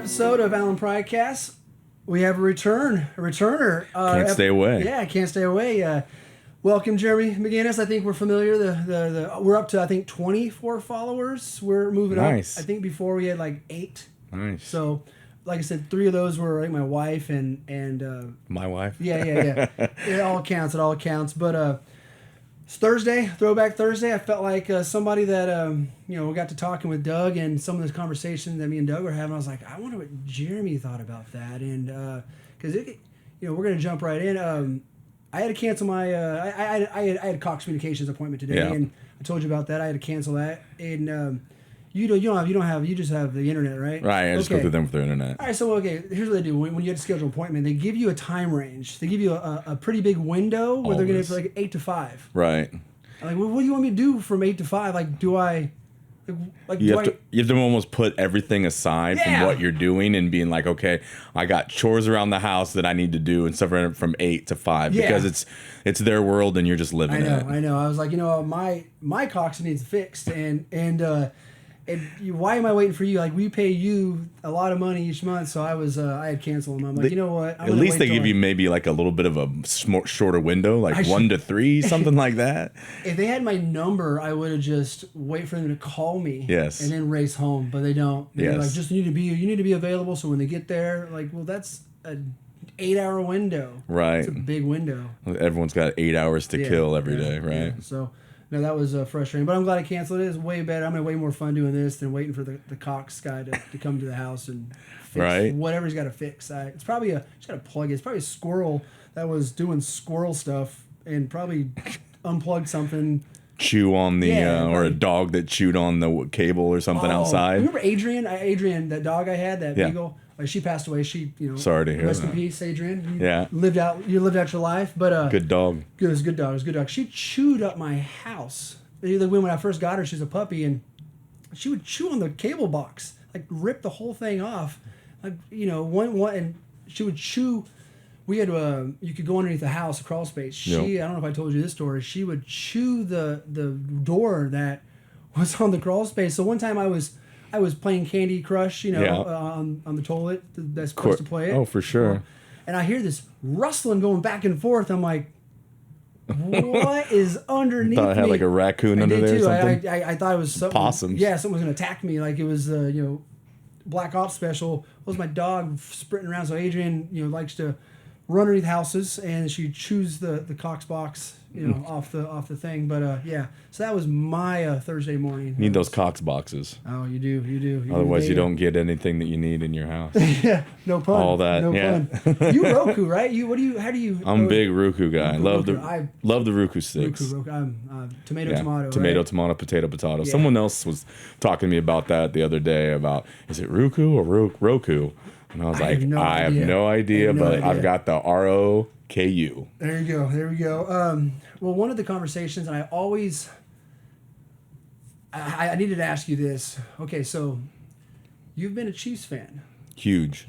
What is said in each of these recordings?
episode of Pridecast. We have a returner. Can't stay away. Yeah, can't stay away. Welcome, Jeremy McGinnis. I think we're familiar. We're up to, I think, 24 followers. We're moving up. I think before we had like 8. Nice. So, like I said, 3 of those were my wife and my wife. Yeah. It all counts. But it's Thursday, Throwback Thursday. I felt like somebody that we got to talking with Doug, and some of this conversation that me and Doug were having. I was like, I wonder what Jeremy thought about that, and because we're gonna jump right in. I had to cancel my I had Cox Communications appointment today, and I told you about that. I had to cancel that, and you just have the internet, right? Right. I just go through them with the internet. All right. So here's what they do. When you have to schedule an appointment, they give you a time range. They give you a pretty big window where they're gonna like 8 to 5. Right. Like, what do you want me to do from 8 to 5? Like, do I? You have to almost put everything aside from what you're doing and being like, okay, I got chores around the house that I need to do and stuff from 8 to 5 because it's their world and you're just living it. I know. I was like, my Cox needs fixed, and why am I waiting for you? Like, we pay you a lot of money each month, so I had canceled them. I'm like, you know what? At least they give you maybe like a little bit of a shorter window, like 1 to 3, something like that. If they had my number, I would have just wait for them to call me, and then race home. But they don't. They're like, just you need to be available. So when they get there, like, well, that's an 8-hour window. Right. It's a big window. Everyone's got 8 hours to kill every day, right? Yeah. So. No, that was frustrating, but I'm glad I canceled it. It's way better. I'm having way more fun doing this than waiting for the Cox guy to come to the house and fix whatever he's got to fix. It's probably just got to plug it. It's probably a squirrel that was doing squirrel stuff and probably unplugged something. Chew on the or a dog that chewed on the cable or something outside. Remember Adrian? Adrian, that dog I had, that beagle. She passed away. She, sorry to hear rest that. in peace, Adrian. You lived out your life, but good dog. It was a good dog. She chewed up my house. When I first got her, she was a puppy, and she would chew on the cable box, like rip the whole thing off, like one, and she would chew. We had you could go underneath the house, a crawl space. I don't know if I told you this story. She would chew the door that was on the crawl space. So one time I was playing Candy Crush, on the toilet. That's supposed to play it. Oh, for sure. And I hear this rustling going back and forth. I'm like, what is underneath me? I thought it had like a raccoon under there or something. I thought it was something. Possums. Yeah, someone was going to attack me. Like it was, Black Ops special. It was my dog sprinting around. So Adrian, likes to run underneath houses, and she chews the Cox box, off the thing. But so that was my Thursday morning. Need those Cox boxes. Oh, you do. Otherwise, you don't get anything that you need in your house. Yeah, no pun. All that, pun. You Roku, right? How do you? I'm a big Roku guy. Love the Roku sticks. Roku. I'm tomato, tomato, potato. Yeah. Someone else was talking to me about that the other day about, is it Roku or Roku? And I was like, I have no idea, but I've got the ROKU. There we go. Well, one of the conversations, and I needed to ask you this. Okay, so you've been a Chiefs fan. Huge.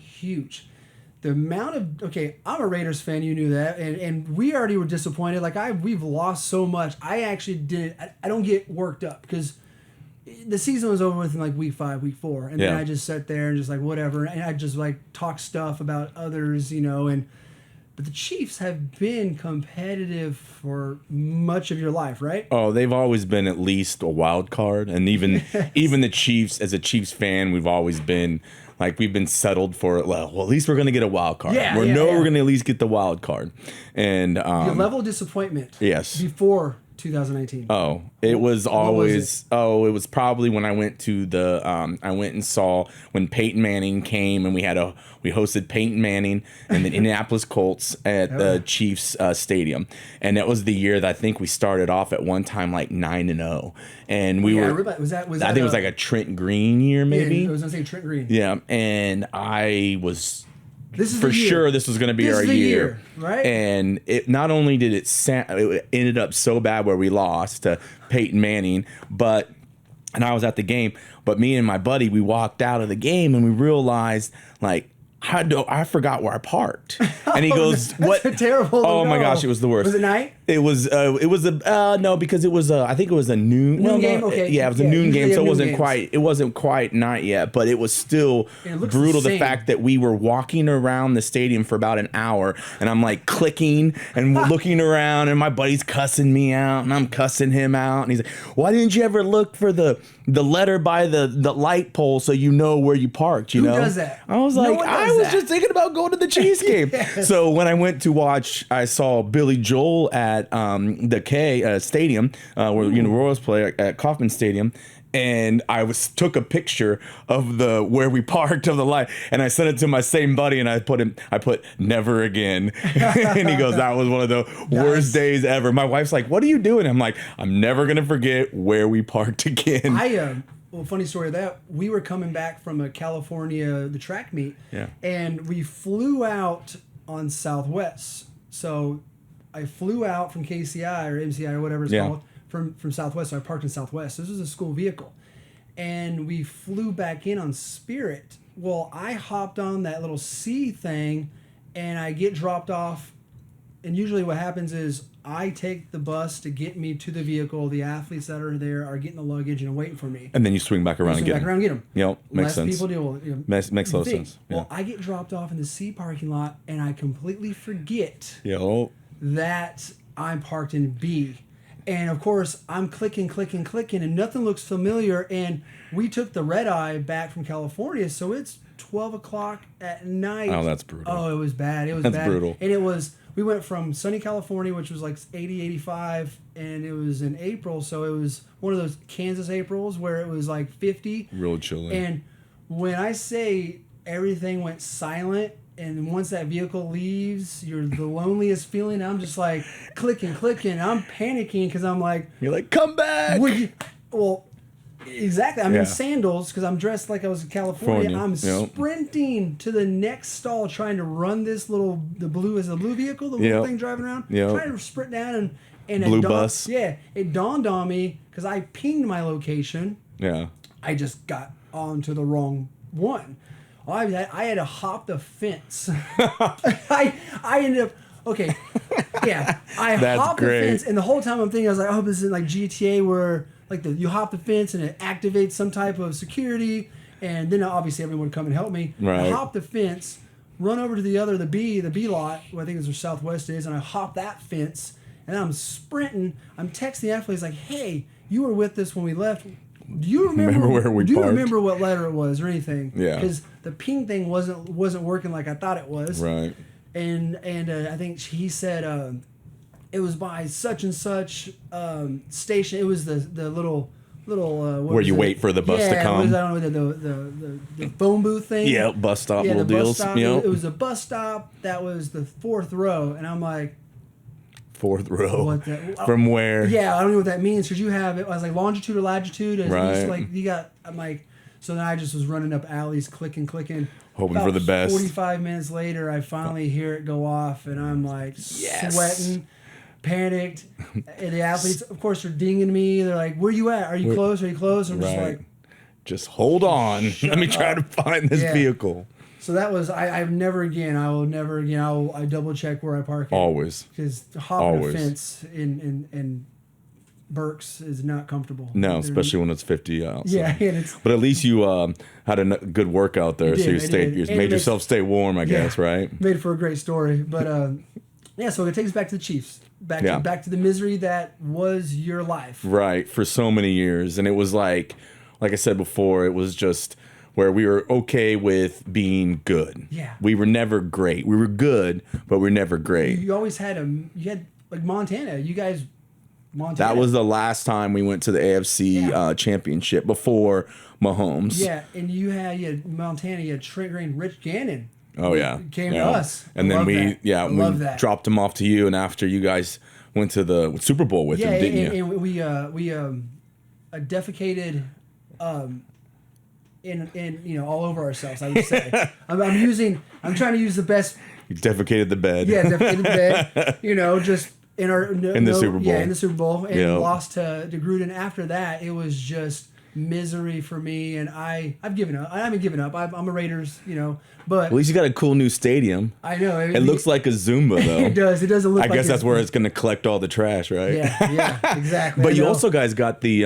The amount of, I'm a Raiders fan, you knew that, and we already were disappointed. Like, we've lost so much. I actually I don't get worked up because the season was over with in like week 5, week 4, and then I just sat there and just like whatever, and I just like talk stuff about others, but the Chiefs have been competitive for much of your life, right? Oh, they've always been at least a wild card, and even the Chiefs, as a Chiefs fan, we've always been like, we've been settled for, well, at least we're going to get a wild card. We're going to at least get the wild card. And your level of disappointment. Yes. Before 2019. Oh, it was always. It was probably when I went to the. I went and saw when Peyton Manning came, and we hosted Peyton Manning and the Indianapolis Colts at the Chiefs stadium, and that was the year that I think we started off at one time like 9-0, and we were. Was that? I think it was like a Trent Green year, maybe. Yeah, I was gonna say Trent Green. Yeah, and I was. This is for sure. This was going to be our year, right? And it not only did it ended up so bad where we lost to Peyton Manning, and I was at the game. But me and my buddy, we walked out of the game and we realized, like, I forgot where I parked. And he goes, That's what? terrible. Oh my gosh, it was the worst. Was it night? It was no, because it was I think it was a noon game. Okay. Yeah, it was a noon game, so it wasn't quite night yet, but it was still brutal. The fact that we were walking around the stadium for about an hour, and I'm like clicking and looking around, and my buddy's cussing me out, and I'm cussing him out, and he's like, "Why didn't you ever look for the letter by the light pole so you know wwhere you parked?" You know, who does that? I was like, I was just thinking about going to the Chiefs game. Yes. So when I went to watch, I saw Billy Joel at the K Stadium where Royals play at Kauffman Stadium, and I took a picture of where we parked of the light, and I sent it to my same buddy, and I put never again, and he goes, that was one of the worst days ever. My wife's like, what are you doing? I'm like, I'm never gonna forget where we parked again. Well, funny story of that. We were coming back from a the track meet, and we flew out on Southwest. So I flew out from KCI or MCI or whatever it's called from Southwest. So I parked in Southwest. This was a school vehicle, and we flew back in on Spirit. Well, I hopped on that little C thing, and I get dropped off. And usually what happens is I take the bus to get me to the vehicle. The athletes that are there are getting the luggage and waiting for me. And then you swing back around and get them. Yep, makes sense. People do. Makes a lot of sense. Yeah. Well, I get dropped off in the C parking lot, and I completely forget that I'm parked in B. And, of course, I'm clicking, and nothing looks familiar. And we took the red eye back from California, so it's 12 o'clock at night. Oh, that's brutal. Oh, it was bad. That's brutal. And we went from sunny California, which was like 80, 85, and it was in April, so it was one of those Kansas Aprils where it was like 50. Real chilly. And when I say everything went silent, and once that vehicle leaves, you're the loneliest feeling. I'm just like clicking. I'm panicking because I'm like... You're like, come back! Exactly. I'm in sandals because I'm dressed like I was in California. I'm sprinting to the next stall trying to run this the blue vehicle, the little thing driving around. Trying to sprint down and blue bus. Yeah. It dawned on me because I pinged my location. Yeah. I just got onto the wrong one. I had to hop the fence. I ended up... Okay. Yeah. I hopped the fence, and the whole time I'm thinking, I was like, oh, this is like GTA where... Like you hop the fence and it activates some type of security, and then obviously everyone would come and help me. Right. I hop the fence, run over to the B lot, where I think is where Southwest is, and I hop that fence, and I'm sprinting. I'm texting the athletes like, "Hey, you were with us when we left. Do you remember where we parked? Do you remember what letter it was or anything? Yeah. Because the ping thing wasn't working like I thought it was. Right. And I think he said. It was by such and such station. It was the little where you wait for the bus to come. I don't know the phone booth thing. Yeah, bus stop little deals. Stop. It was a bus stop that was the fourth row, and I'm like, fourth row. From where? Yeah, I don't know what that means because you have it. I was like longitude or latitude. And right. It's like you got. I'm like, so then I just was running up alleys, clicking. Hoping for the best. 45 minutes later, I finally hear it go off, and I'm like sweating. Panicked, and the athletes, of course, are dinging me. They're like, "Where you at? Are you close? I'm just like, just hold on. Let me try to find this vehicle." So that was I will never again. I double check where I park. Always, because hopping a fence in Berks is not comfortable. No, especially when it's 50 outside. Yeah, but at least you had a good workout there, so you made yourself stay warm. I guess, right? Made for a great story, but. Yeah, so it takes us back to the Chiefs, back to the misery that was your life. Right, for so many years, and it was like I said before, it was just where we were okay with being good. Yeah, we were never great. We were good, but we were never great. You always had like Montana. You guys, Montana. That was the last time we went to the AFC championship before Mahomes. Yeah, and you had Montana. You had Trent Green, Rich Gannon. Oh yeah, came to us, and then we dropped him off to you. And after you guys went to the Super Bowl with him, didn't you? And we defecated, in all over ourselves. I would say I'm trying to use the best. You defecated the bed. Yeah, defecated the bed. Just in the Super Bowl. Yeah, in the Super Bowl, and lost to Gruden. After that, it was just misery for me, and I've given up. I haven't given up. I'm a Raiders, but At least you got a cool new stadium. I know It looks like a Zumba though. it does. It doesn't look. I guess that's where it's going to collect all the trash, right? Yeah, exactly. But you also guys got the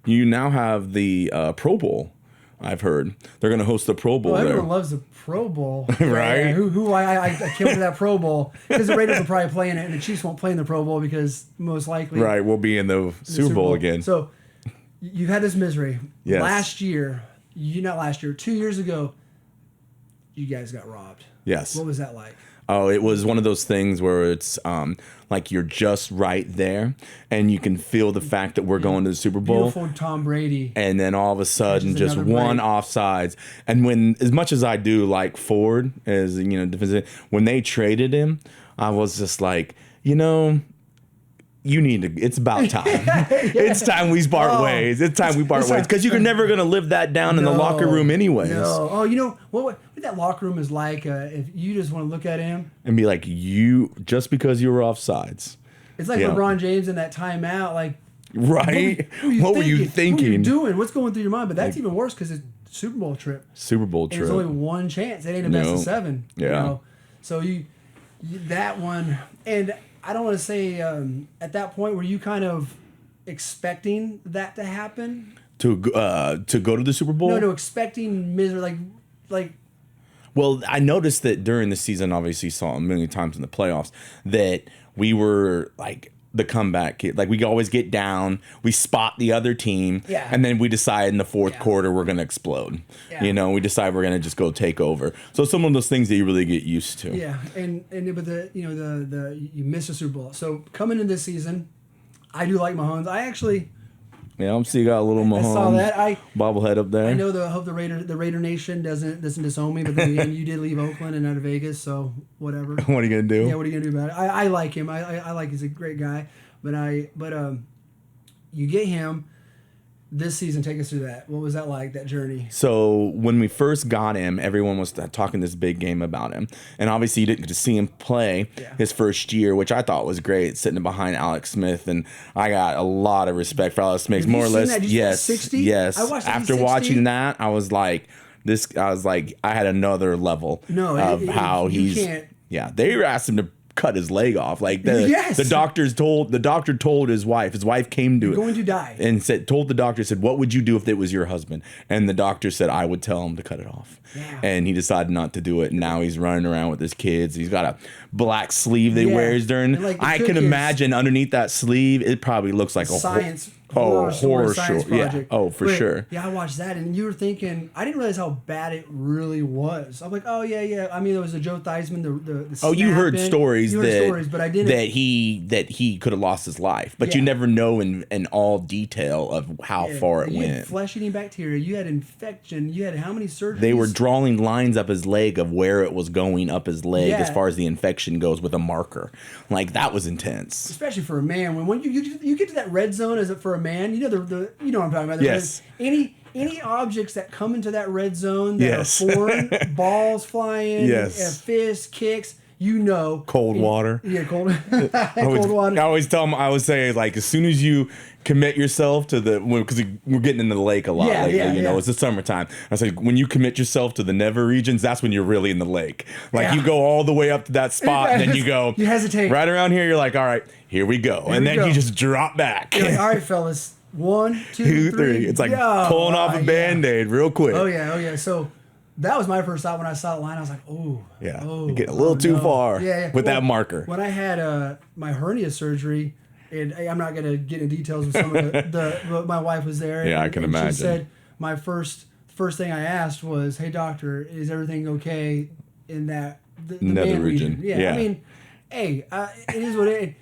you now have the Pro Bowl. I've heard they're going to host the Pro Bowl. Well, there. everyone loves the Pro Bowl, Right? Yeah, who I can't wait for that Pro Bowl because the Raiders will probably play in it, and the Chiefs won't play in the Pro Bowl because most likely, Right, we'll be in the Super Bowl again. So you've had this misery. Yes. Last year, not last year, 2 years ago, you guys got robbed. Yes. What was that like? Oh, it was one of those things where it's like you're just right there, and you can feel the fact that we're going to the Super Bowl. Beautiful Tom Brady. And then all of a sudden, Catches just another one break. offsides. And when, as much as I do like Ford, as defensive, when they traded him, I was just like, you need to. It's about time. It's time we part ways. It's time we part ways because you're never gonna live that down in the locker room anyways. No. Oh, what that locker room is like? If you just want to look at him And be like, you just because you were offsides, it's like Yeah. LeBron James in that timeout. Like, right? What were you thinking? What are you doing? What's going through your mind? But that's even worse because it's a Super Bowl trip. Super Bowl And trip. there's only one chance. It ain't a best No. of 7. Yeah. So you that one, and I don't want to say at that point were you kind of expecting that to happen? to go to the Super Bowl. No, expecting misery like. Well, I noticed that during the season, obviously saw a million times in the playoffs, that we were like the comeback kid. Like we always get down, we spot the other team, Yeah. and then we decide in the fourth quarter we're going to explode. Yeah. We decide we're going to just go take over. So some of those things that you really get used to. Yeah, but the you miss a Super Bowl. So coming into this season, I do like Mahomes. I actually Yeah, I'm seeing you got a little Mahomes I saw that. bobblehead up there. I know I hope the Raider Nation doesn't disown me, but then again, you did leave Oakland and out of Vegas, so whatever. What are you going to do? Yeah, what are you gonna do about it? I like him. I like he's a great guy, but you get him this season. Take us through that. What was that like? That journey? So when we first got him, everyone was talking this big game about him, and obviously you didn't get to see him play his first year, which I thought was great, sitting behind Alex Smith, and I got a lot of respect for Alex Smith. Have you More or seen less, that? Did you yes, 60? yes. I watched it, After 60. watching that, I was like, I had another level of how you he's. can't. Yeah, they asked him to cut his leg off. Like Yes. the doctor told his wife. His wife came to You're going to die. and told the doctor, said, "What would you do if it was your husband?" And the doctor said, "I would tell him to cut it off." Yeah. And he decided not to do it. And now he's running around with his kids. He's got a black sleeve they Yeah. wears during. And, like, the I can cook is- imagine underneath that sleeve, it probably looks like Science. horror science show. Yeah. project. Oh, for But, sure. Yeah, I watched that, and you were thinking, I didn't realize how bad it really was. I'm like, oh yeah. I mean, there was a Joe Theismann, the Oh, you heard snapping. stories You heard stories, but I didn't. that he could have lost his life, but you Yeah. never know in all detail of how far it you had went. flesh-eating bacteria. You had infection. You had how many surgeries? They were drawing lines up his leg of where it was going up his leg Yeah. as far as the infection goes with a marker. Like that was intense. especially for a man. When you get to that red zone, as it for a man, you know you know what I'm talking about. Yes. Any objects that come into that red zone that Yes. are foreign, balls flying, Yes. fists, kicks, Cold water. Yeah, cold water. I always tell them, I always say, like, as soon as you commit yourself to because we're getting in the lake a lot lately, it's the summertime. I say, when you commit yourself to the never regions, that's when you're really in the lake. Like, you go all the way up to that spot, and then you go, You hesitate. right around here, you're like, all right, here we go. And we then go. you just drop back. You're like, all right, fellas. 1, 2, 2, 3. 3. It's like go. pulling off a Yeah. Band-Aid real quick. Oh yeah. So that was my first thought when I saw the line. I was like, oh. Yeah. Oh, You get a little too no. far Yeah. with that Well, marker. When I had my hernia surgery, and I'm not going to get into details of some of but my wife was there. Yeah, and, I can and imagine. She said my first thing I asked was, "Hey doctor, is everything okay in that the Nether man region. Yeah. I mean, hey, it is what it.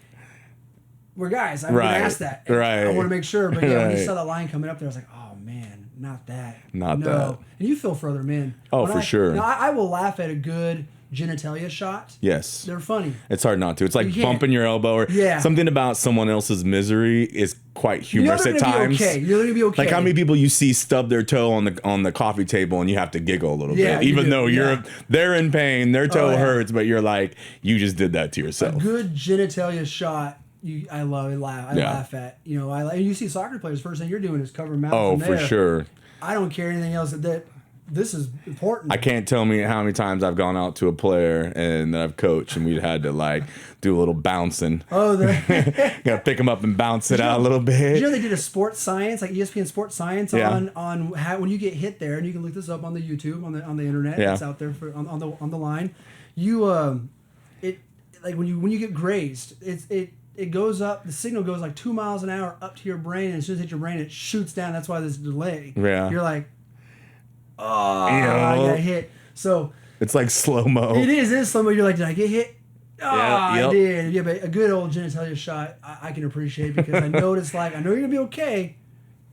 We're guys. I'm Right. going to ask that. And Right. I want to make sure. But yeah, when you Right. saw that line coming up there, I was like, oh man, not that. Not no. that. And you feel for other men. Oh, When for sure. Now, I will laugh at a good genitalia shot. Yes. They're funny. It's hard not to. It's like You can't. bumping your elbow or Yeah. something about someone else's misery is quite humorous they're at gonna times. Be okay. You're going to be okay. Like how many people you see stub their toe on the coffee table and you have to giggle a little Yeah, bit, you even do. though Yeah. they're in pain, their toe yeah. hurts, but you're like, you just did that to A yourself. good genitalia shot. I love it. I laugh at, you know, and you see soccer players, first thing you're doing is covering mouth. Oh, from there. for sure. I don't care anything else that this is important. I can't tell me how many times I've gone out to a player and that I've coached and we'd had to like do a little bouncing. Oh, gotta pick them up and bounce it out a little bit. Did you know they did a sports science, like ESPN Sports Science, Yeah. on how when you get hit there, and you can look this up on the YouTube on the internet. Yeah. It's out there on the line. You it like when you get grazed, it goes up. The signal goes like 2 miles an hour up to your brain, and as soon as it hits your brain, it shoots down. That's why there's a delay. Yeah. You're like, oh, I got hit. So it's like slow mo. it is slow mo. You're like, did I get hit? Oh, Yeah, yep. I did. Yeah, but a good old genitalia shot, I can appreciate because I know what it's like. I know you're going to be okay.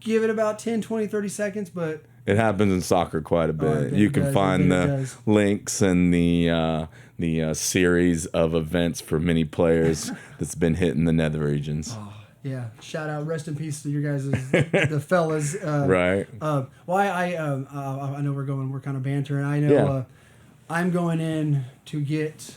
Give it about 10, 20, 30 seconds, but... It happens in soccer quite a bit. You can find the links and the series of events for many players that's been hit in the nether regions. Oh, yeah. Shout out, rest in peace to you guys, the fellas. Right. Well, I know we're kind of bantering. I know I'm going in to get...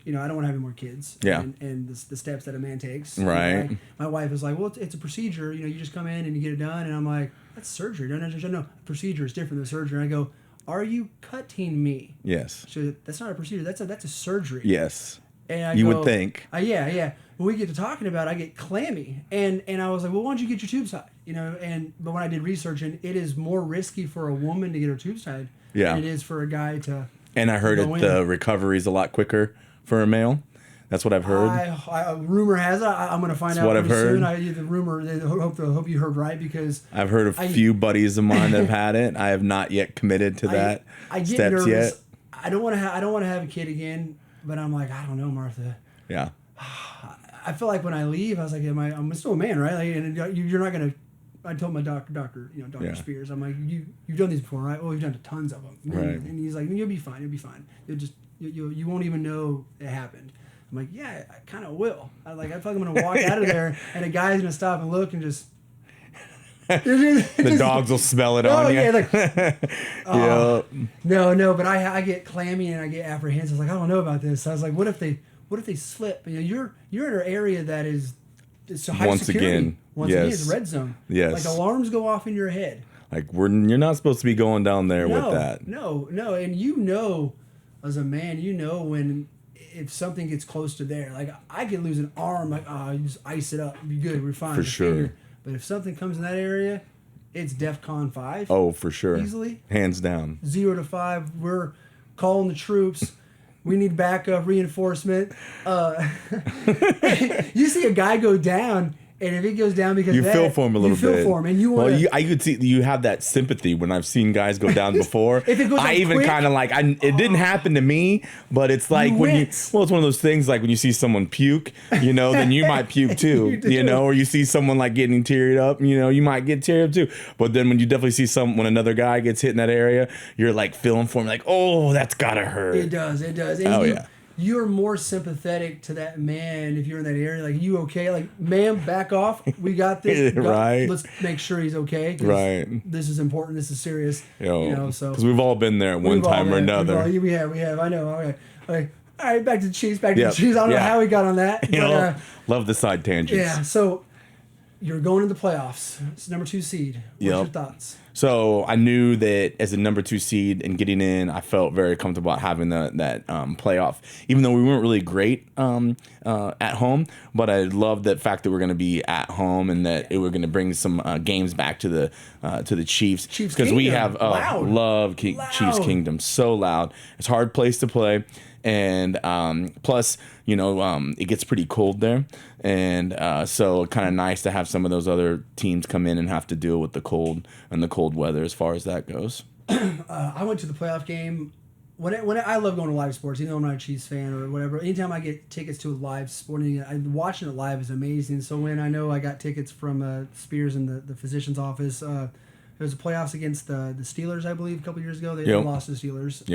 You know, I don't want to have any more kids. Yeah. And the steps that a man takes. Right. Like, my wife is like, well, it's a procedure. You know, you just come in and you get it done. And I'm like, that's surgery. No, procedure is different than surgery. And I go, are you cutting me? Yes. She goes, that's not a procedure. That's a surgery. Yes. And you would think. Yeah. When we get to talking about it, I get clammy. And I was like, well, why don't you get your tubes tied? You know, but when I did research, and it is more risky for a woman to get her tubes tied than it is for a guy to. And I heard the recovery is a lot quicker for a male. That's what I've heard. Rumor has it. I'm going to find out what I've heard. soon. The rumor. I hope you heard right because I've heard a few buddies of mine that have had it. I have not yet committed to that I get steps nervous. yet. I don't want to have a kid again, but I'm like, I don't know, Martha. Yeah. I feel like when I leave, I was like, I'm still a man, right? Like, and you're not going to. I told my doctor, Spears, I'm like, you've done these before, right? Well, we've done tons of them. Right. And he's like, you'll be fine. You won't even know it happened. I'm like, yeah, I kind of will. I feel like I'm going to walk out of there and a guy's going to stop and look and just. The dogs will smell it on you. Yeah, like, no, but I get clammy and I get apprehensive. Like, I don't know about this. I was like, what if they slip? You know, you're in an area that is it's high Once security. again, It's red zone. Yes. Like alarms go off in your head. Like you're not supposed to be going down there with that. No, and you know, as a man, you know when if something gets close to there. Like I could lose an arm. Like you just ice it up, be good, we're fine. For sure. But if something comes in that area, it's DEFCON 5. Oh, for sure. Easily. Hands down. 0 to 5. We're calling the troops. We need backup reinforcement. You see a guy go down, and if it goes down because you feel for him a little bit. You feel for him, and you want. Well, I could see you have that sympathy when I've seen guys go down before. If it goes I even kind of like it didn't happen to me, but it's like it's one of those things like when you see someone puke, then you might puke too, or you see someone like getting teared up, you might get teared up too. But then when you definitely see when another guy gets hit in that area, you're like feeling for him, like, oh, that's gotta hurt. It does. And yeah. You're more sympathetic to that man if you're in that area. Like, you okay? Like, ma'am, back off. We got this. Right. Let's make sure he's okay. Right. This is important. This is serious. So because we've all been there at one time or another. We have. I know. Okay. All right. Back to the Chiefs. I don't know how we got on that. But, love the side tangents. Yeah. So you're going to the playoffs. It's number 2 seed. What's your thoughts? So I knew that as a number 2 seed and getting in, I felt very comfortable about having that playoff. Even though we weren't really great at home, but I loved the fact that we're going to be at home and that we're going to bring some games back to the Chiefs because we have love Chiefs Kingdom, so loud. It's a hard place to play. And plus, it gets pretty cold there. And so kind of nice to have some of those other teams come in and have to deal with the cold and the cold weather as far as that goes. I went to the playoff game. When I love going to live sports, even though I'm not a Chiefs fan or whatever. Anytime I get tickets to a live sporting, watching it live is amazing. So when I know I got tickets from Spears in the physician's office, it was the playoffs against the Steelers, I believe, a couple years ago. They lost to the Steelers,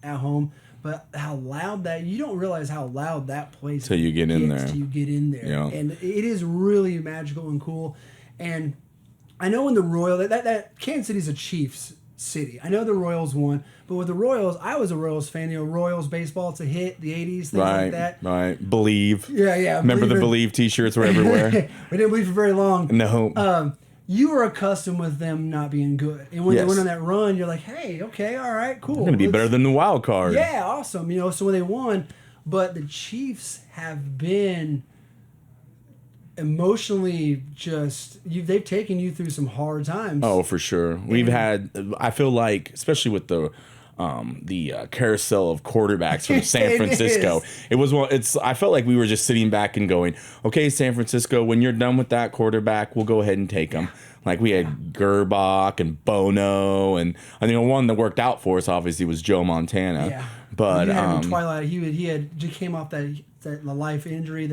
at home. But how loud you don't realize how loud that place till you get in there. Till you get in there. Yeah. And it is really magical and cool. And I know in the Royal, that Kansas City's a Chiefs city. I know the Royals won, but with the Royals, I was a Royals fan. You know, Royals baseball, it's a hit, the 80s, things like that. Right. Believe. Yeah. Remember the Believe t-shirts were everywhere? We didn't believe for very long. No. You were accustomed with them not being good. And when they went on that run, you're like, hey, okay, all right, cool. They're going to be better than the wild card. Yeah, awesome. You know, so when they won, but the Chiefs have been emotionally they've taken you through some hard times. Oh, for sure. We've had, I feel like, especially with the carousel of quarterbacks from San Francisco. I felt like we were just sitting back and going, okay, San Francisco, when you're done with that quarterback, we'll go ahead and take him. Like we had Gerbach and Bono, and I think one that worked out for us obviously was Joe Montana. Yeah, but Twilight, he just came off the life-threatening injury,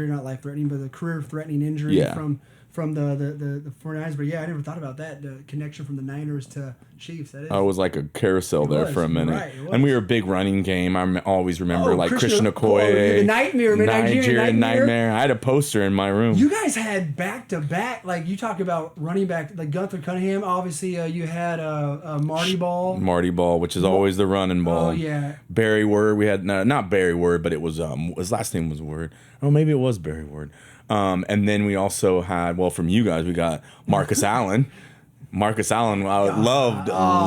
not life-threatening, but the career-threatening injury from the 49ers. But yeah, I never thought about that, the connection from the Niners to Chiefs. That is. I was like a carousel there for a minute. Right, and we were a big running game. I always remember Christian Okoye. The Nightmare. I had a poster in my room. You guys had back-to-back, like you talk about running back, like Gunther Cunningham. Obviously, you had Marty Ball. Marty Ball, which is always the running ball. Oh, yeah. Barry Word. We had, not Barry Word, but it was, his last name was Word. Oh, maybe it was Barry Word. And then we also had, from you guys, we got Marcus Allen. Marcus Allen, I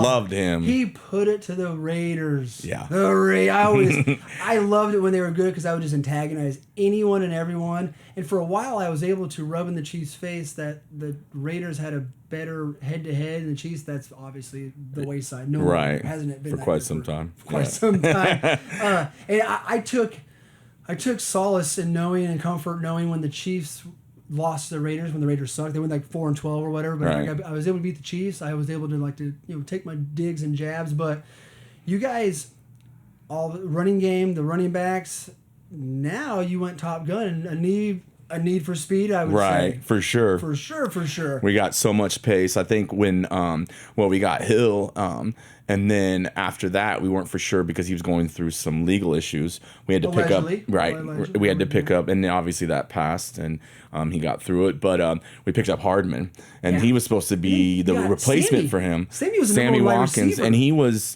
loved him. He put it to the Raiders. Yeah. I loved it when they were good because I would just antagonize anyone and everyone. And for a while, I was able to rub in the Chiefs' face that the Raiders had a better head-to-head, and the Chiefs, that's obviously the wayside. No, hasn't it been for quite some time? For quite some time. And I took solace in knowing and comfort knowing when the Chiefs lost to the Raiders, when the Raiders sucked. They went like 4-12 or whatever. But I was able to beat the Chiefs. I was able to take my digs and jabs. But you guys, all the running game, the running backs. Now you went Top Gun and a need for speed. I would say. Right, for sure. For sure. We got so much pace. I think when we got Hill. And then after that, we weren't for sure because he was going through some legal issues. We had to pick up, we had to pick up, and obviously that passed, and he got through it. But we picked up Hardman, and he was supposed to be the replacement for him. Sammy Watkins, and he was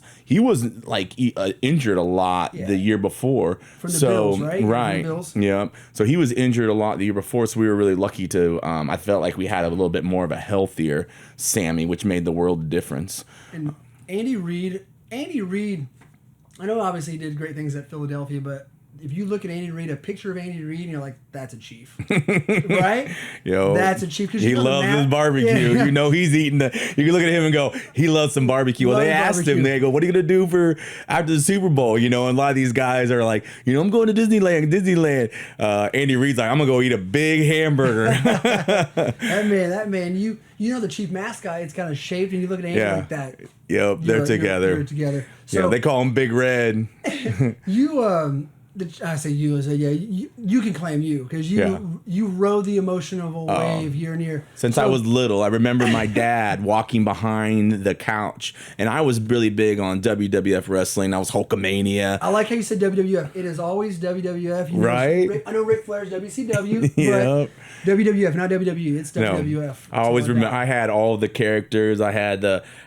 like injured a lot the year before. From the Bills, right? Right. Bills. Yeah. So he was injured a lot the year before. So we were really lucky to. I felt like we had a little bit more of a healthier Sammy, which made the world of difference. And Andy Reid, I know obviously he did great things at Philadelphia, but if you look at Andy Reid, a picture of Andy Reid, and you're like, that's a Chief. Right? That's a Chief. He loves his barbecue. Yeah. You know he's eating you can look at him and go, he loves some barbecue. Well, they asked him, they go, what are you going to do for after the Super Bowl? And a lot of these guys are like, I'm going to Disneyland. Andy Reid's like, I'm going to go eat a big hamburger. that man, you know the Chief mascot, it's kind of shaped, and you look at Andy like that. Yep, they're together. They're together. So, yeah, they call him Big Red. You can claim you because you rode the emotional wave year and year. Since I was little, I remember my dad walking behind the couch, and I was really big on WWF wrestling. I was Hulkamania. I like how you said WWF. It is always WWF. Right? I know Ric Flair's WCW, but WWF, not WWE. It's WWF. No, I always remember. I had all the characters. I had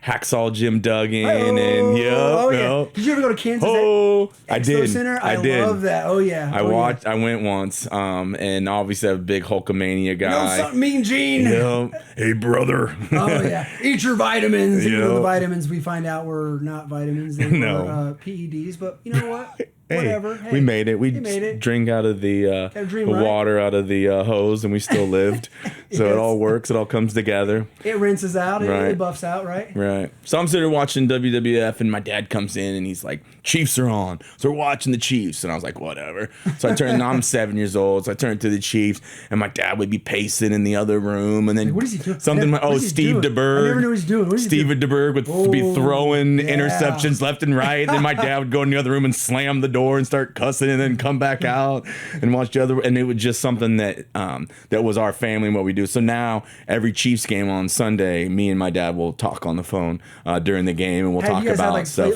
Hacksaw Jim Duggan, Did you ever go to Kansas? I did. Center? I love that. Oh yeah. I went once, and obviously I'm a big Hulkamania guy. Something, Mean Gene. Hey brother. Oh yeah. Eat your vitamins. The vitamins we find out were not vitamins. They were PEDs. But you know what? Whatever. Hey, we made it. We made it. Drink out of the water out of the hose, and we still lived. So it all works. It all comes together. It rinses out. It buffs out, right? Right. So I'm sitting there watching WWF, and my dad comes in, and he's like, Chiefs are on. So we're watching the Chiefs. And I was like, whatever. So I turned, I'm 7 years old, so I turned to the Chiefs, and my dad would be pacing in the other room. And then what is he doing? Steve DeBerg. I never knew what he's doing. Steve DeBerg would be throwing interceptions left and right. Then my dad would go in the other room and slam the door and start cussing, and then come back out and watch the other. And it was just something that that was our family and what we do. So now every Chiefs game on Sunday, me and my dad will talk on the phone during the game, and we'll talk about stuff.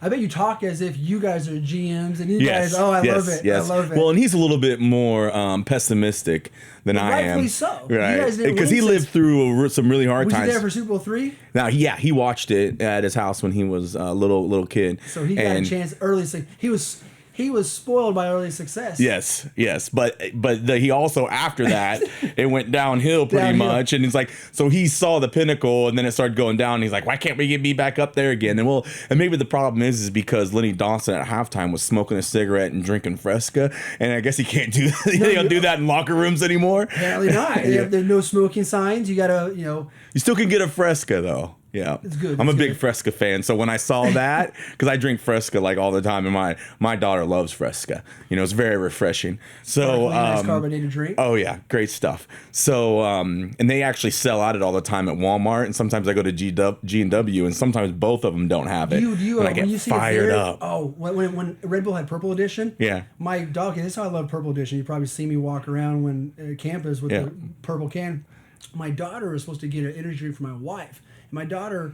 I bet you talk as if you guys are GMs and you guys. Oh, I love it. Yes. I love it. Well, and he's a little bit more pessimistic than I am. Rightfully so. Right. Because he lived through some really hard times. Was he there for Super Bowl III? Now, yeah, he watched it at his house when he was a little kid. So he got a chance early. He was spoiled by early success. Yes, but he also, after that, it went downhill pretty much, and it's like, so he saw the pinnacle, and then it started going down. And he's like, why can't we get me back up there again? And maybe the problem is because Lenny Dawson at halftime was smoking a cigarette and drinking Fresca, and I guess he can't do they don't do that in locker rooms anymore. Apparently not. There's no smoking signs. You gotta, You still can get a Fresca though. Yeah, it's good. I'm a big Fresca fan, so when I saw that, because I drink Fresca like all the time, and my daughter loves Fresca. It's very refreshing. So nice carbonated drink. Oh yeah, great stuff. So and they actually sell out it all the time at Walmart, and sometimes I go to G&W, and sometimes both of them don't have it. And I get fired up. Oh, when Red Bull had Purple Edition. Yeah. My dog. This is how I love Purple Edition. You probably see me walk around when campus with the purple can. My daughter was supposed to get an energy drink for my wife. My daughter,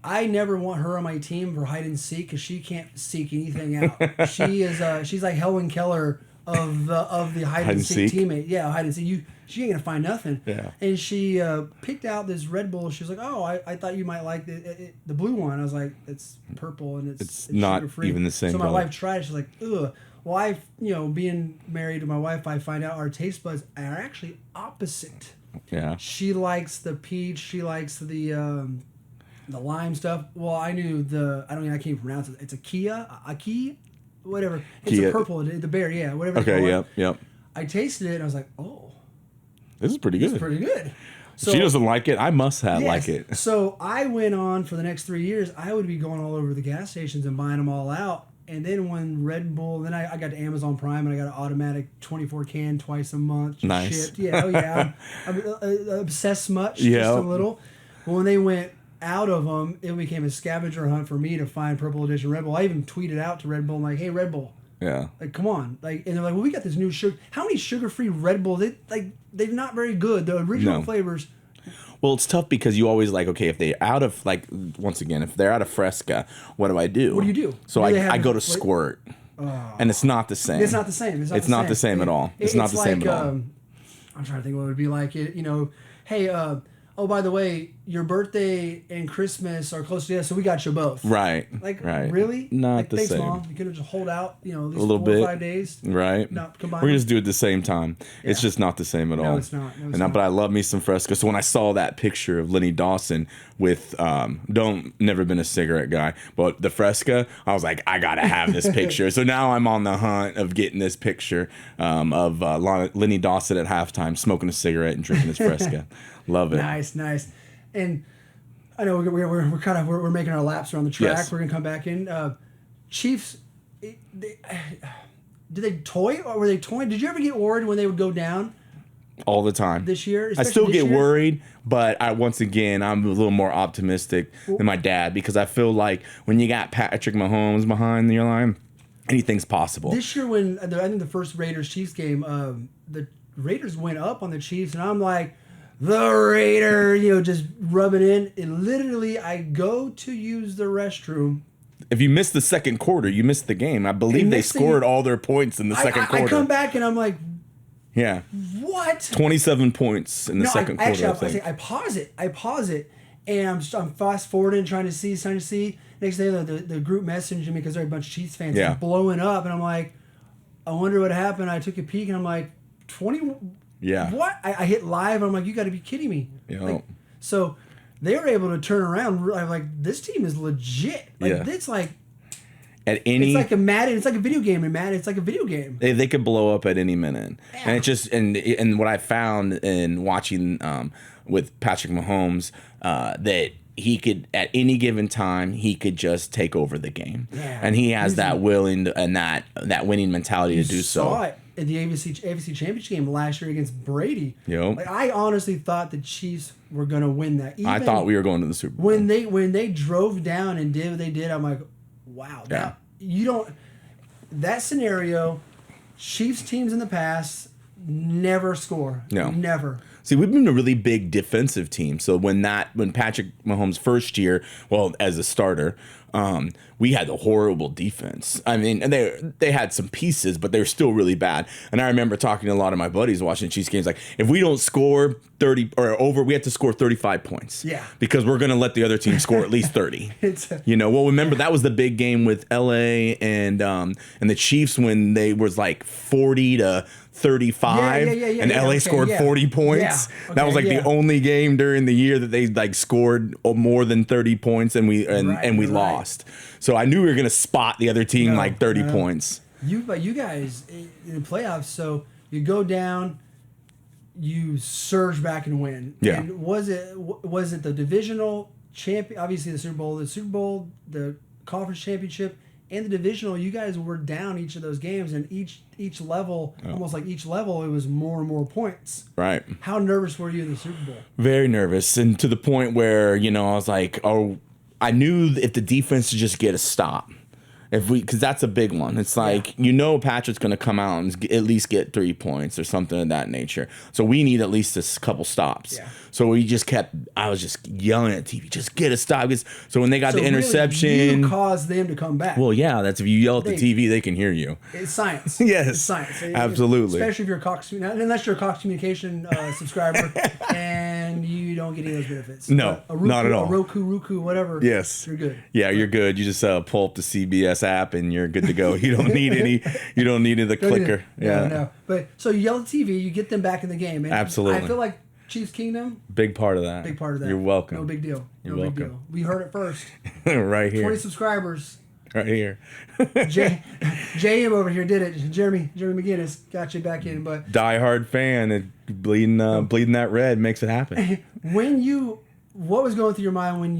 I never want her on my team for hide and seek because she can't seek anything out. She's like Helen Keller of the hide and seek teammate. Yeah, hide and seek. She ain't gonna find nothing. Yeah. And she picked out this Red Bull. She was like, "Oh, I thought you might like the blue one." I was like, "It's purple and it's not sugar-free." even the same. So my color. wife tried it. She's like, "Ugh." Well, being married to my wife, I find out our taste buds are actually opposite. Yeah. She likes the peach. She likes the lime stuff. Well, I can't even pronounce it. It's a Kia, whatever. It's Kia. a purple, the bear, yeah, whatever. Okay, yep. I tasted it and I was like, oh, this is pretty good. It's pretty good. So, she doesn't like it. I must like it. So I went on for the next 3 years. I would be going all over the gas stations and buying them all out. And then when Red Bull, then I got to Amazon Prime and I got an automatic 24 can twice a month. Nice. Shipped. Yeah, I'm obsessed much, just a little. Well, when they went out of them, it became a scavenger hunt for me to find Purple Edition Red Bull. I even tweeted out to Red Bull, I'm like, hey, Red Bull. Yeah. Like, come on. Like, and they're like, well, we got this new sugar. How many sugar-free Red Bull? They're not very good. The original flavors. Well, it's tough because you always if they're out of, once again, if they're out of Fresca, what do I do? What do you do? So I go to Squirt. And it's not the same. It's not the same. It's not the same at all. It's not the same at all. I'm trying to think what it would be like. Hey, oh, by the way, your birthday and Christmas are close together, so we got you both. Right. Right. Really? Not the thanks, same. Mom. You could have just hold out, at least a little 4 bit. or 5 days. Right. Not combined. We're just do it at the same time. Yeah. It's just not the same at all. No, it's not. But I love me some Fresca. So when I saw that picture of Lenny Dawson with never been a cigarette guy, but the Fresca, I was like, I gotta have this picture. So now I'm on the hunt of getting this picture of Lenny Dawson at halftime smoking a cigarette and drinking his Fresca. Love it. Nice. And I know we're making our laps around the track. Yes. We're gonna come back in. Chiefs, did they toy or were they toying? Did you ever get worried when they would go down? All the time. This year, I still get worried, but I'm a little more optimistic than my dad because I feel like when you got Patrick Mahomes behind your line, anything's possible. This year, when I think the first Raiders-Chiefs game, the Raiders went up on the Chiefs, and I'm like, the Raider, just rubbing in. And literally, I go to use the restroom. If you missed the second quarter, you missed the game. I believe they scored all their points in the second quarter. I come back and I'm like, yeah. What? 27 points in the second quarter. I pause it, and I'm fast forwarding, trying to see. Next day, the group messaging me because there are a bunch of Chiefs fans blowing up, and I'm like, I wonder what happened. I took a peek, and I'm like, 20. Yeah. What? I hit live, and I'm like, you got to be kidding me. Yeah. So they were able to turn around. I'm like, this team is legit. It's like. It's like a Madden. It's like a video game. In Madden, it's like a video game. They could blow up at any minute, and it just and what I found in watching with Patrick Mahomes that he could at any given time he could just take over the game, and he has that willing and that winning mentality to do so. Saw it in the AFC Championship game last year against Brady. Yep. I honestly thought the Chiefs were going to win that. I thought we were going to the Super Bowl when they drove down and did what they did. I'm like, wow. Now, that scenario, Chiefs teams in the past never score. No. Never. See, we've been a really big defensive team. So when Patrick Mahomes' first year, well, as a starter, we had a horrible defense. I mean, and they had some pieces, but they were still really bad. And I remember talking to a lot of my buddies watching Chiefs games, like, if we don't score 30 or over, we have to score 35 points. Yeah. Because we're going to let the other team score at least 30. Well, remember that was the big game with LA and the Chiefs when they was like 40 to 35 and LA scored 40 points. Yeah. Okay, that was like the only game during the year that they like scored more than 30 points and we lost. So I knew we were going to spot the other team 30 points. But you guys in the playoffs, so you go down, you surge back and win. Yeah. And was it the divisional champion, obviously the Super Bowl, the conference championship, and the divisional? You guys were down each of those games, and each level, almost like each level, it was more and more points. Right. How nervous were you in the Super Bowl? Very nervous, and to the point where I was like, I knew if the defense to just get a stop. Because that's a big one. It's like, Patrick's going to come out and at least get 3 points or something of that nature. So we need at least a couple stops. Yeah. So I was just yelling at TV, just get a stop. So when they got the interception. Really you caused them to come back. Well, yeah, that's if you yell at the TV, they can hear you. It's science. Yes. It's science. Absolutely. Especially if you're a Cox, unless you're a Cox Communication subscriber and you don't get any of those benefits. No, not at all. A Roku, whatever. Yes. You're good. Yeah, you're good. You just pull up the CBS app and you're good to go. You don't need the clicker. No. But so you yell at TV, you get them back in the game. And absolutely. I feel like Chiefs Kingdom. Big part of that. You're welcome. No big deal. You're welcome. Big deal. We heard it first. Right here. 20 subscribers. Right here. JM over here did it. Jeremy McGinnis got you back in. But diehard fan and bleeding that red makes it happen. What was going through your mind when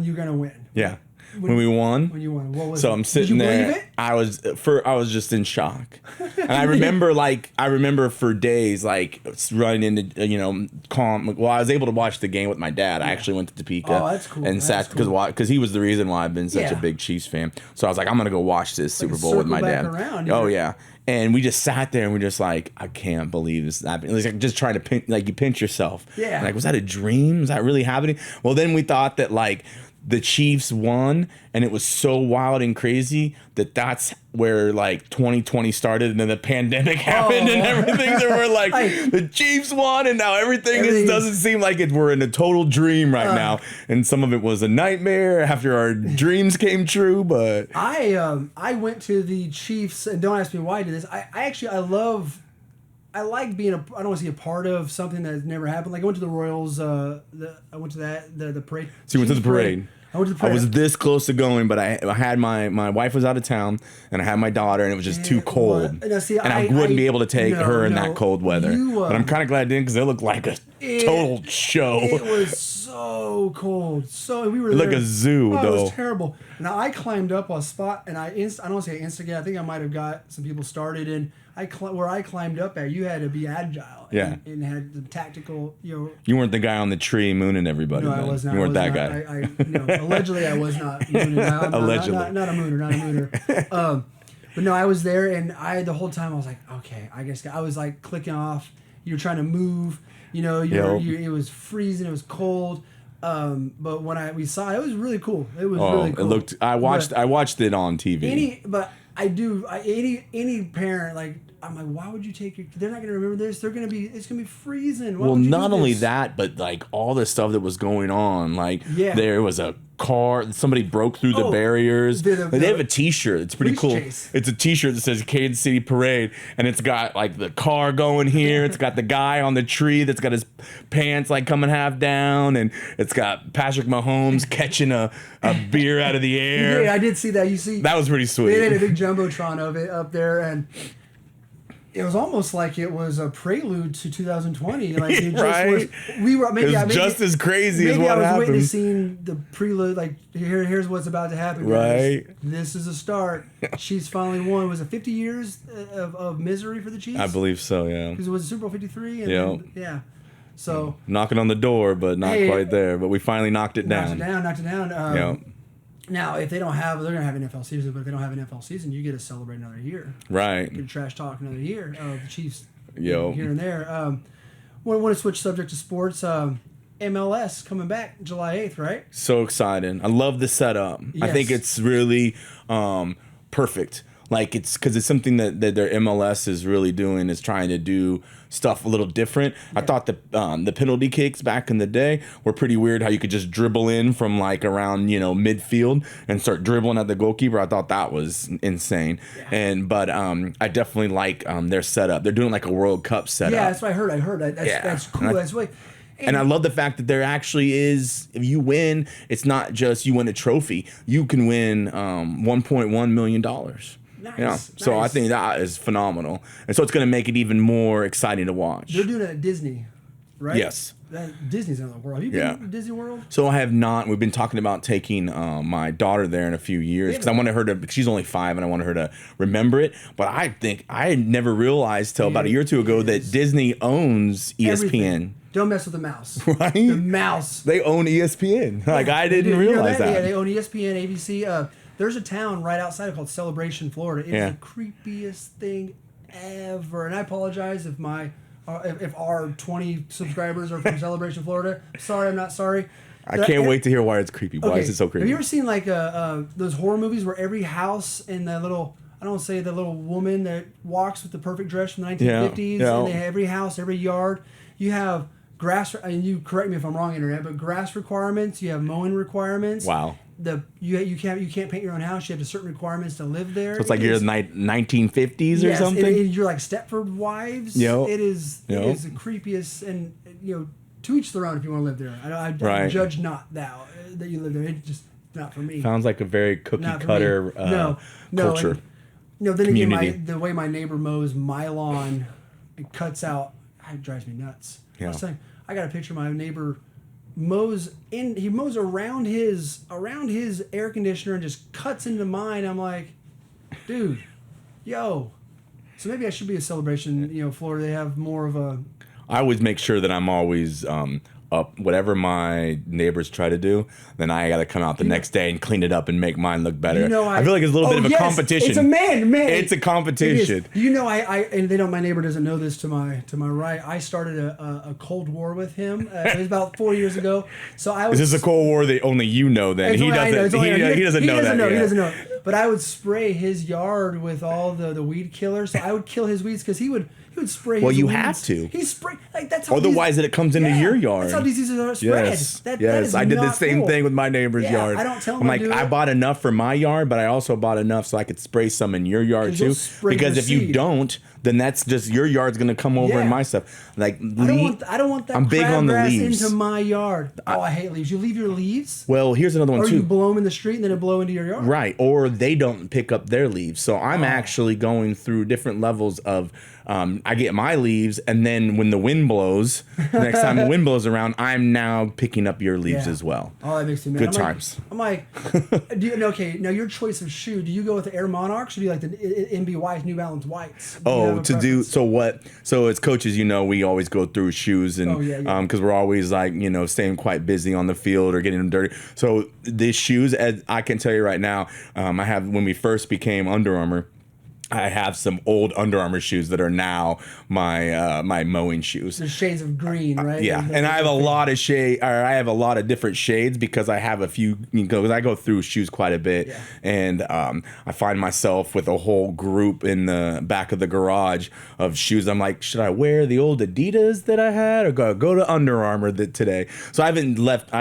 you're gonna win? Yeah. When we won. When you won. What was so it? I'm sitting there. Believe it? I was just in shock. And I remember for days running into calm. Well, I was able to watch the game with my dad. I actually went to Topeka. Oh, that's cool. And sat because he was the reason why I've been such a big Chiefs fan. So I was like, I'm gonna go watch this Super Bowl with my dad. Oh yeah. And we just sat there and we're just like, I can't believe this is happening. It's like just trying to you pinch yourself. Yeah. Like, was that a dream? Was that really happening? Well, then we thought that the Chiefs won, and it was so wild and crazy that's where 2020 started, and then the pandemic happened and everything. So we're the Chiefs won, and now everything doesn't seem like we're in a total dream right now. And some of it was a nightmare after our dreams came true. But I went to the Chiefs, and don't ask me why I did this. I like being I don't want to see a part of something that's never happened. Like I went to the Royals. I went to the parade. So you went to the parade. I went to the parade. I was this close to going, but I had my wife was out of town, and I had my daughter, and it was just too cold. I wouldn't be able to take her in that cold weather. But I'm kind of glad I didn't, because it looked like a total show. It was so cold. We were there. Like a zoo, though. It was terrible. Now I climbed up a spot, and I don't want to say instigate. I think I might have got some people started, and where I climbed up at, you had to be agile. Yeah. And had the tactical, You weren't the guy on the tree mooning everybody. No, I was not. You weren't that guy. Allegedly I was not mooning. Allegedly. Not a mooner. But no, I was there, and the whole time I was like, okay, I guess I was clicking off. You're trying to move. It was freezing. It was cold. But when we saw it, it was really cool. It was really cool. It looked. I watched it on TV. Any parent I'm like, why would you take your? They're not gonna remember this. It's gonna be freezing. Well, not only that, but all the stuff that was going on. There was a car. Somebody broke through the barriers. They have a T-shirt. It's pretty cool. Chase. It's a T-shirt that says Kansas City Parade, and it's got the car going here. It's got the guy on the tree that's got his pants coming half down, and it's got Patrick Mahomes catching a beer out of the air. Yeah, I did see that. That was pretty sweet. They had a big jumbotron of it up there, and it was almost like it was a prelude to 2020. It just right? was. Just as crazy as what happened. Maybe I was waiting to see the prelude. Here's what's about to happen. Right. Guys. This is a start. Chiefs finally won. Was it 50 years of misery for the Chiefs? I believe so. Yeah. Because it was Super Bowl 53. Yeah. So knocking on the door, but not quite there. But we finally knocked it down. Knocked it down. Now, if they don't have, they're gonna have an NFL season. But if they don't have an NFL season, you get to celebrate another year. Right. You get to trash talk another year of the Chiefs. Yo. Here and there. Want to switch subject to sports? MLS coming back July 8th, right? So excited. I love the setup. I think it's really perfect. Like it's because it's something that their MLS is really doing, is trying to do stuff a little different. Yeah. I thought the penalty kicks back in the day were pretty weird. How you could just dribble in from like around midfield and start dribbling at the goalkeeper. I thought that was insane. Yeah. But I definitely like their setup. They're doing like a World Cup setup. Yeah, that's what I heard. That's cool. That's way. And I love the fact that there actually is, if you win, it's not just you win a trophy. You can win $1.1 million. Nice. Yeah. So I think that is phenomenal. And so it's going to make it even more exciting to watch. They're doing it at Disney, right? Yes. Disney's another world. Have you been to Disney World? So I have not. We've been talking about taking my daughter there in a few years because I wanted her to, she's only 5 and I wanted her to remember it. But I think I had never realized till about a year or two ago that Disney owns ESPN. Everything. Don't mess with the mouse. Right? The mouse. They own ESPN. Like, I didn't realize that. Yeah, they own ESPN, ABC. There's a town right outside called Celebration, Florida. It is the creepiest thing ever. And I apologize if if our 20 subscribers are from Celebration, Florida. Sorry, I'm not sorry. I can't wait to hear why it's creepy. Why is it so creepy? Have you ever seen like those horror movies where every house in the little, I don't say the little woman that walks with the perfect dress from the 1950s, and they have every house, every yard, you have grass, and you correct me if I'm wrong, internet, but grass requirements, you have mowing requirements. Wow. You can't paint your own house. You have certain requirements to live there. So it's like you're in the 1950s or something. You're like Stepford Wives. Yep. It is the creepiest, and to each their own. If you want to live there, I judge not that you live there. It's just not for me. Sounds like a very cookie cutter culture. Then again, the way my neighbor mows my lawn, it cuts out. It drives me nuts. Yeah. I got a picture of my neighbor mows around his air conditioner and just cuts into mine. I'm like, dude, yo. So maybe I should be a Celebration, Florida. They have more of a. I always make sure that I'm always up. Whatever my neighbors try to do, then I got to come out the next day and clean it up and make mine look better. I feel like it's a little bit of a competition. It's a man. It's a competition. And my neighbor doesn't know this to my right. I started a Cold War with him. It was about 4 years ago. So I was. Is this a Cold War that only you know? Then he doesn't. He doesn't know that. He doesn't know. But I would spray his yard with all the weed killers. So I would kill his weeds because he would spray. Well, his you weeds. have to. He spray like that's how. Otherwise, it comes into your yard. That's how diseases are spread. Yes, That I did the same thing with my neighbor's yard. I don't tell him. I'm like, I bought enough for my yard, but I also bought enough so I could spray some in your yard too. Because if you don't, then that's just your yard's gonna come over in my stuff. Like I don't want that. I'm big on the leaves into my yard. I hate leaves. You leave your leaves. Well, here's another one or too. Or you blow them in the street and then it blow into your yard. Right, or they don't pick up their leaves. So I'm actually going through different levels of. I get my leaves, and then when the wind blows, next time the wind blows around, I'm now picking up your leaves as well. Oh, that makes me mad. Good times. I'm like, now your choice of shoe, do you go with the Air Monarchs or do you like the NB New Balance Whites? So as coaches, we always go through shoes, and because we're always like, staying quite busy on the field or getting them dirty. So these shoes, as I can tell you right now, I have, when we first became Under Armour, I have some old Under Armour shoes that are now my mowing shoes. The shades of green, right? Yeah, and I have a lot of different shades because I have a few. Because I go through shoes quite a bit, and I find myself with a whole group in the back of the garage of shoes. I'm like, should I wear the old Adidas that I had, or go to Under Armour today? So I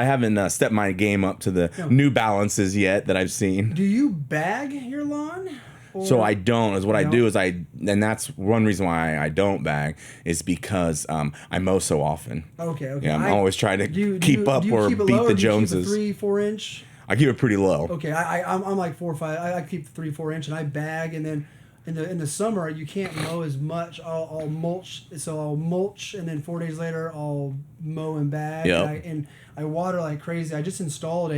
haven't stepped my game up to the New Balances yet that I've seen. Do you bag your lawn? So I don't. I do is and that's one reason why I don't bag is because I mow so often. Okay. Yeah, I'm always trying to keep up or beat the Joneses. Do you keep a 3-4 inch? I keep it pretty low. Okay, I'm like 4 or 5. I keep the 3-4 inch and I bag, and then in the summer you can't mow as much. I'll mulch, so I'll mulch, and then 4 days later I'll mow and bag. Yep. And I water like crazy. I just installed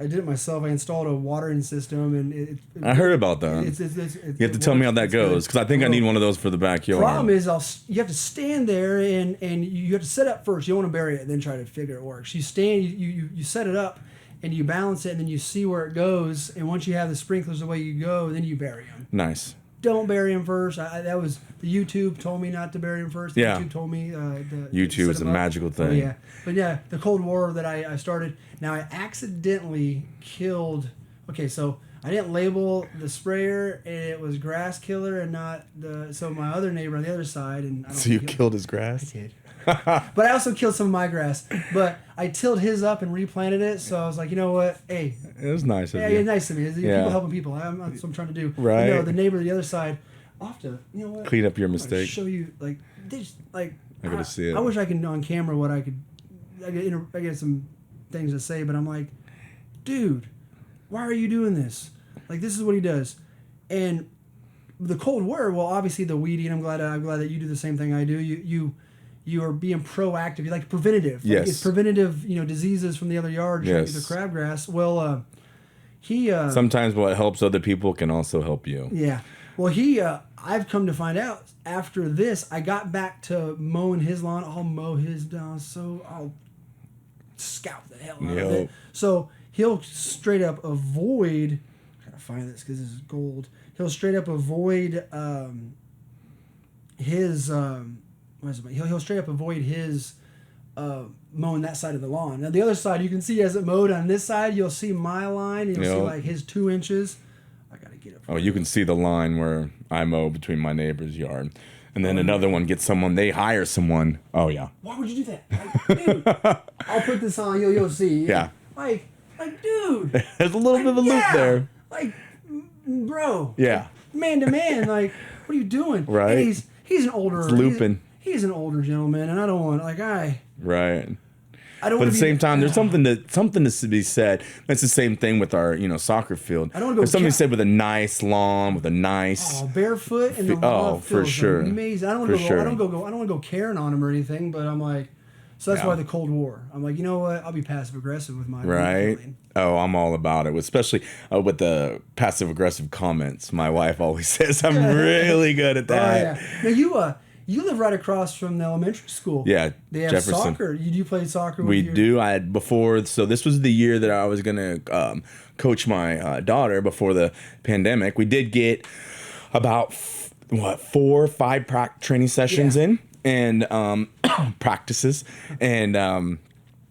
I did it myself. I installed a watering system, and I heard about that. You have to tell me how that goes, because I think I need one of those for the backyard. Problem is, you have to stand there, and you have to set up first. You don't want to bury it, then try to figure it works. You stand, you set it up, and you balance it, and then you see where it goes. And once you have the sprinklers the way you go, then you bury them. Nice. don't bury him first. That was the YouTube told me not to bury him first. Yeah. YouTube told me YouTube is a magical thing. Yeah, but yeah, the Cold War that I started. Now I accidentally killed. Okay, so I didn't label the sprayer, and it was grass killer and not the. So my other neighbor on the other side, and I don't So you killed his grass? I did. But I also killed some of my grass. But I tilled his up and replanted it. So I was like, you know what? Hey, it was nice of yeah, you. yeah, nice of me. Yeah. People helping people. That's what I'm trying to do. Right. But no, the neighbor on the other side. I'll have to, you know what? Clean up your I'll mistake. show you like this. Like I gotta see it. I wish I could on camera what I could. I get some things to say, but I'm like, dude, why are you doing this? Like this is what he does, and the Cold War. Well, obviously the weeding. I'm glad that you do the same thing I do. You are being proactive. You like preventative. Like Yes. it's preventative. Diseases from the other yard. Trying to Yes. get the crabgrass. Well, he. Sometimes what helps other people can also help you. Yeah. Well, I've come to find out after this, I got back to mowing his lawn. I'll mow his down, so I'll scout the hell out of it. So he'll straight up avoid. I gotta find this because this is gold. He'll straight up avoid his. He'll straight up avoid his mowing that side of the lawn. Now the other side, you can see he hasn't mowed. On this side, you'll see my line. And you'll see like his 2 inches. I gotta get up. Oh, you can see the line where I mow between my neighbor's yard. And then another one gets someone, they hire someone. Oh, yeah. Why would you do that? Like, dude, I'll put this on, you'll see. Yeah. Like, dude. There's a little bit of a loop there. Like, bro. Yeah. Man to man, like, what are you doing? Right. And he's an older. It's looping. He's an older gentleman, and I don't want, Right. I don't But want at the same time, there's something to be said. That's the same thing with our, soccer field. I don't wanna go There's something to say with a nice lawn, with a nice. Oh, barefoot in the lawn. Oh, for sure. Amazing. I don't want to go Karen on him or anything, but I'm like, so that's why the Cold War. I'm like, you know what? I'll be passive aggressive with my Right. Oh, I'm all about it, especially with the passive aggressive comments. My wife always says I'm really good at that. Oh, yeah. Now you live right across from the elementary school. Yeah, They have Jefferson. soccer. You play soccer? We do. I had before, so this was the year that I was gonna coach my daughter before the pandemic. We did get about 4 or 5 training sessions in and practices, and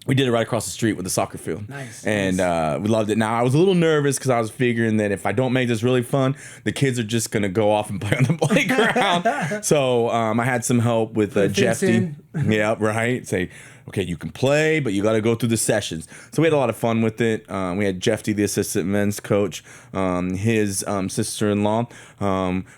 we did it right across the street with the soccer field. Nice. And we loved it. Now, I was a little nervous because I was figuring that if I don't make this really fun, the kids are just going to go off and play on the playground. So I had some help with Jeffy. Yeah, right. Say, okay, you can play, but you got to go through the sessions. So we had a lot of fun with it. We had Jeffy, the assistant men's coach, his sister-in-law,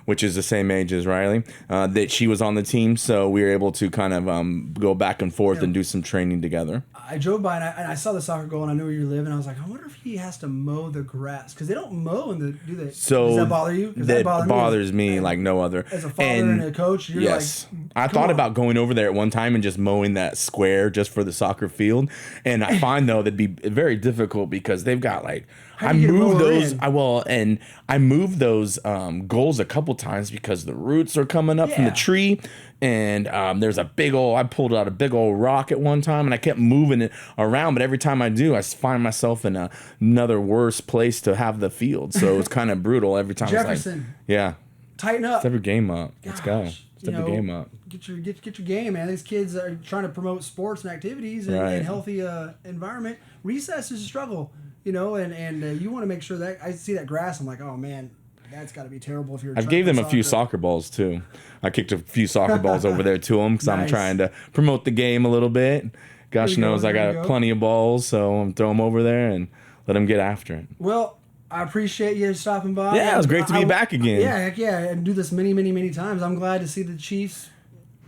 which is the same age as Riley, that she was on the team. So we were able to kind of go back and forth and do some training together. I drove by and I saw the soccer goal and I knew where you live and I was like, I wonder if he has to mow the grass because they don't mow do they? So does that bother you? That bothers me like no other. As a father and a coach, you're yes, like, I thought about going over there at one time and just mowing that square just for the soccer field, and I find though that'd be very difficult because they've got like I moved those. I moved those goals a couple times because the roots are coming up from the tree. And there's a big old, I pulled out a big old rock at one time and I kept moving it around. But every time I do, I find myself in another worse place to have the field. So it's kind of brutal every time. Jefferson. It's like, yeah. Tighten up. Step your game up. Let's go. Step your game up. Get your game, man. These kids are trying to promote sports and activities and healthy environment. Recess is a struggle, and you want to make sure that I see that grass. I'm like, oh man, that's got to be terrible if you're. I gave them a few soccer balls too. I kicked a few soccer balls over there to them because I'm trying to promote the game a little bit. Gosh knows I got plenty of balls, so I'm throw them over there and let them get after it. Well, I appreciate you stopping by. Yeah, it was great to be back again. Yeah, heck yeah, and do this many, many, many times. I'm glad to see the Chiefs.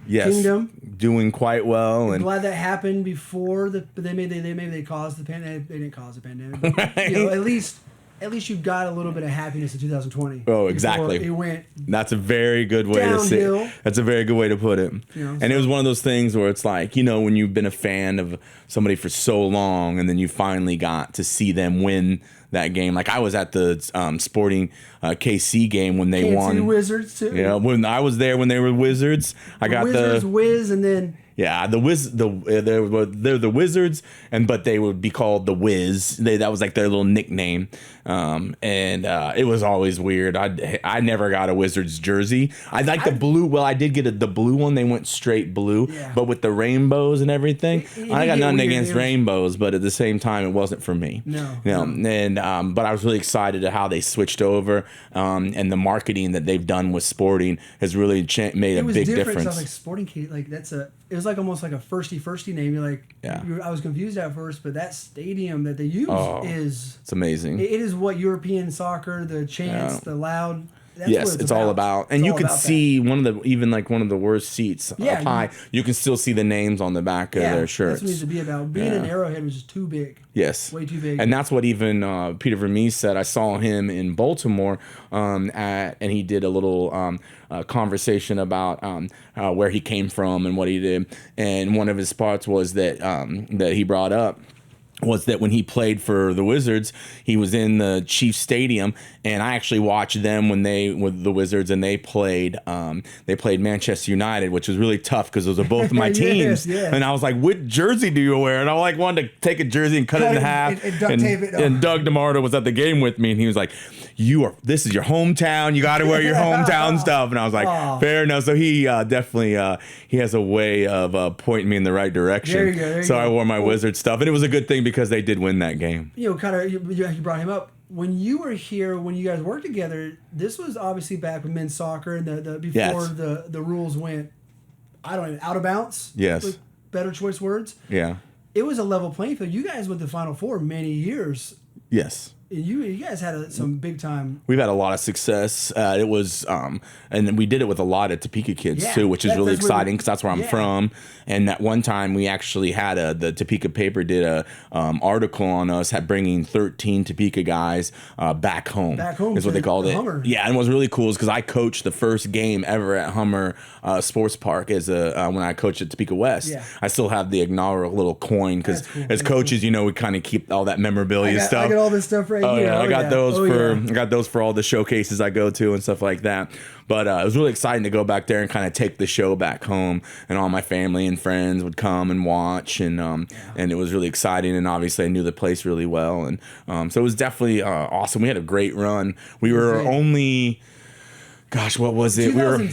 Yes, Kingdom doing quite well, I'm and glad that happened before they caused the pandemic. They didn't cause the pandemic. But, right. At least you got a little bit of happiness in 2020. Oh, exactly. It went. That's a very good way to say it. That's a very good way to put it. And it was one of those things where it's like, when you've been a fan of somebody for so long and then you finally got to see them win that game. Like I was at the Sporting KC game when they won. The Wizards too. When I was there when they were Wizards. I got Wizards whiz and then Yeah, they're the Wizards, but they would be called the Wiz. That was like their little nickname, and it was always weird. I never got a Wizards jersey. I like the blue. Well, I did get the blue one. They went straight blue, but with the rainbows and everything. I got nothing against rainbows, but at the same time, it wasn't for me. No. And but I was really excited at how they switched over, and the marketing that they've done with Sporting has really made a big difference. I was like Sporting, like it was like almost like a firsty name. You're like, I was confused at first, but that stadium that they use it's amazing. It is what European soccer, the chants, the loud. That's what it's all about. And you can see one of the worst seats up high. You can still see the names on the back of their shirts. That's what it needs to be about. Being an Arrowhead was just too big. Yes. Way too big. And that's what even Peter Vermees said. I saw him in Baltimore, and he did a little conversation about where he came from and what he did. And one of his parts was that he brought up was that when he played for the Wizards, he was in the Chiefs Stadium, and I actually watched them when they were the Wizards, and they played Manchester United, which was really tough because those are both my teams. Yes. And I was like, "What jersey do you wear?" And I wanted to take a jersey and cut it in half and duct tape it. And Doug DeMardo was at the game with me, and he was like, "This is your hometown. You got to wear your hometown stuff." And I was like, "Fair enough." So he definitely he has a way of pointing me in the right direction. There you go. I wore my Wizard stuff, and it was a good thing because they did win that game. You brought him up. When you were here, when you guys worked together, this was obviously back with men's soccer and before the rules went, I don't know, out of bounds. Yes. Better choice words. Yeah. It was a level playing field. You guys went to the Final Four many years. Yes. You guys had some big time. We've had a lot of success. It was, and we did it with a lot of Topeka kids too, which is really exciting because that's where I'm from. And at one time, we actually had the Topeka paper did a article on us, bringing 13 Topeka guys back home. Back home is what they called it. Hummer. Yeah, and what was really cool is because I coached the first game ever at Hummer Sports Park when I coached at Topeka West. Yeah. I still have the inaugural little coin because as coaches, we kind of keep all that memorabilia stuff. I got all this stuff right here. I got those for all the showcases I go to and stuff like that. But it was really exciting to go back there and kind of take the show back home, and all my family and friends would come and watch, and it was really exciting. And obviously, I knew the place really well, and so it was definitely awesome. We had a great run. We were only. Gosh, what was it? We were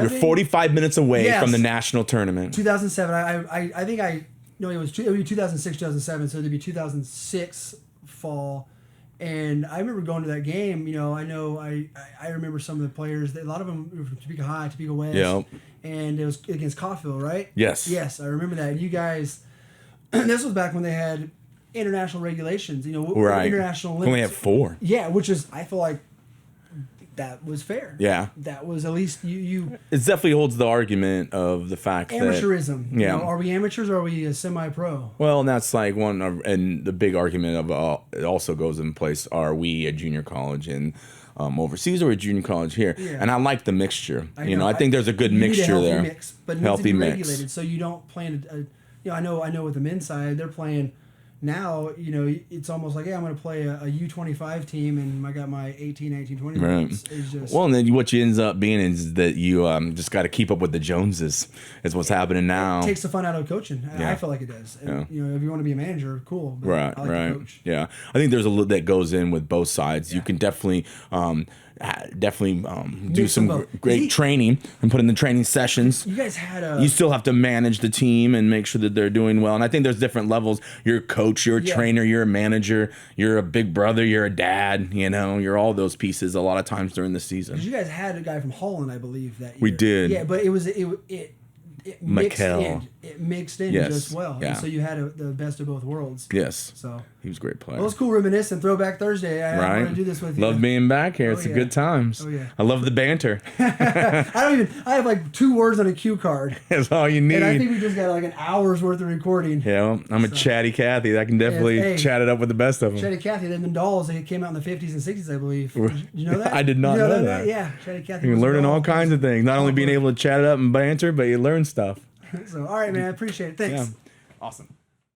45 minutes away from the national tournament. 2007. I think it was 2006, 2007. So it'd be 2006 fall. And I remember going to that game. I remember some of the players. A lot of them were from Topeka High, Topeka West. Yep. And it was against Coffeyville, right? Yes. Yes, I remember that. And you guys, this was back when they had international regulations. Right. International limits. We only had 4. Yeah, which is, I feel like, that was fair. Yeah. That was at least you. It definitely holds the argument of the fact amateurism. that are we amateurs or are we a semi-pro? Well, and that's like and the big argument of it also goes in place: are we a junior college and overseas or a junior college here? Yeah. And I like the mixture. I think there's a good mixture there. Mix, but it needs to be regulated so you don't play in I know with the men's side they're playing. Now, it's almost like, I'm going to play a U25 team, and I got my 18, 19, 20 right. Well, and then what you ends up being is that you just got to keep up with the Joneses. Is what's happening now. It takes the fun out of coaching. Yeah. I feel like it does. And, if you want to be a manager, cool. But right, I like right. To coach. Yeah, I think there's a little that goes in with both sides. Yeah. You can definitely do some great training and put in the training sessions. You guys had you still have to manage the team and make sure that they're doing well. And I think there's different levels. You're a coach, you're a trainer, you're a manager, you're a big brother, you're a dad. You're all those pieces a lot of times during the season. You guys had a guy from Holland, I believe, that year. We did. Yeah, but it mixed in just well. Yeah. And so you had the best of both worlds. Yes. So he was a great player. Well, it was cool reminiscing. Throwback Thursday. I want to do this with you. Love being back here. It's a good times. Oh, yeah. I love the banter. I have like 2 words on a cue card. That's all you need. And I think we just got like an hour's worth of recording. Yeah, I'm a chatty Cathy. I can definitely chat it up with the best of them. Chatty Cathy, them dolls, they came out in the 50s and 60s, I believe. Did you know that? I did not know that. Yeah, Chatty Cathy. You're learning all kinds of things. Not only being able to chat it up and banter, but you learn stuff. So, all right, man. I appreciate it. Thanks. Yeah. Awesome.